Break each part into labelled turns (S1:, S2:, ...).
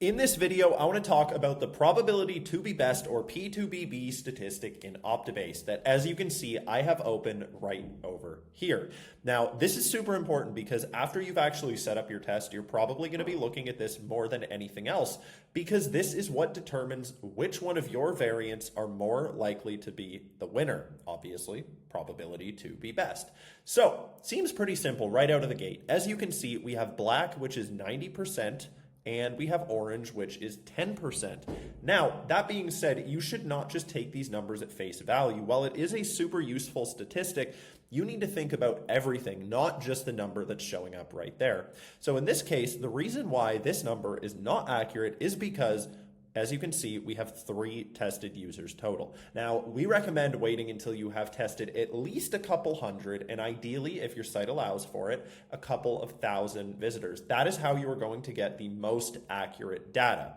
S1: In this video, I want to talk about the probability to be best, or P2BB, statistic in Optibase that, as you can see, I have open right over here. Now, this is super important because after you've actually set up your test, you're probably going to be looking at this more than anything else, because this is what determines which one of your variants are more likely to be the winner. Obviously, probability to be best. So, seems pretty simple right out of the gate. As you can see, we have black, which is 90%. And we have orange, which is 10%. Now, that being said, you should not just take these numbers at face value. While it is a super useful statistic, you need to think about everything, not just the number that's showing up right there. So in this case, the reason why this number is not accurate is because, as you can see, we have 3 tested users total. Now, we recommend waiting until you have tested at least a couple hundred, and ideally, if your site allows for it, a couple of thousand visitors. That is how you are going to get the most accurate data.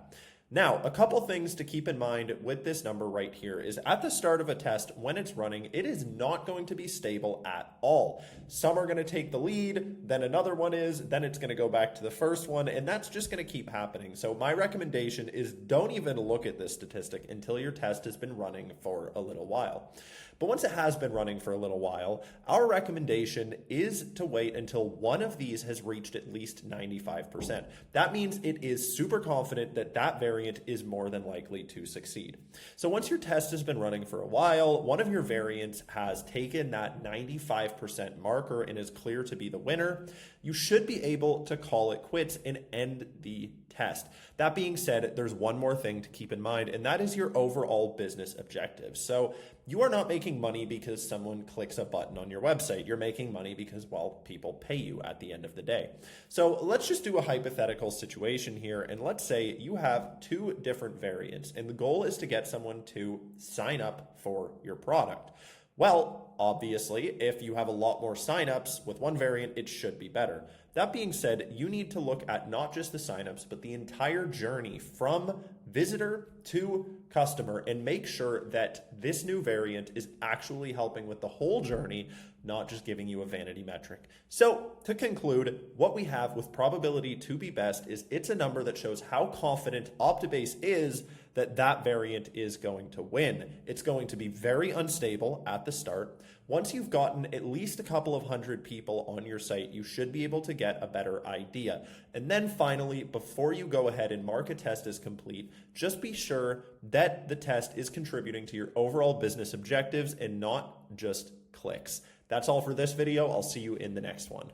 S1: Now, a couple things to keep in mind with this number right here is at the start of a test, when it's running, it is not going to be stable at all. Some are going to take the lead, then another one is, then it's going to go back to the first one, and that's just going to keep happening. So my recommendation is don't even look at this statistic until your test has been running for a little while. But once it has been running for a little while, our recommendation is to wait until one of these has reached at least 95%. That means it is super confident that that variant is more than likely to succeed. So once your test has been running for a while, one of your variants has taken that 95% marker and is clear to be the winner, you should be able to call it quits and end the test. That being said, there's one more thing to keep in mind, and that is your overall business objective. So you are not making money because someone clicks a button on your website. You're making money because, well, people pay you at the end of the day. So let's just do a hypothetical situation here, and let's say you have 2 different variants, and the goal is to get someone to sign up for your product. Well, obviously, if you have a lot more signups with one variant, it should be better. That being said, you need to look at not just the signups, but the entire journey from visitor to customer and make sure that this new variant is actually helping with the whole journey, not just giving you a vanity metric. So to conclude, what we have with probability to be best is it's a number that shows how confident Optibase is that that variant is going to win. It's going to be very unstable at the start. Once you've gotten at least a couple of hundred people on your site, you should be able to get a better idea. And then finally, before you go ahead and mark a test as complete, just be sure that the test is contributing to your overall business objectives and not just clicks. That's all for this video. I'll see you in the next one.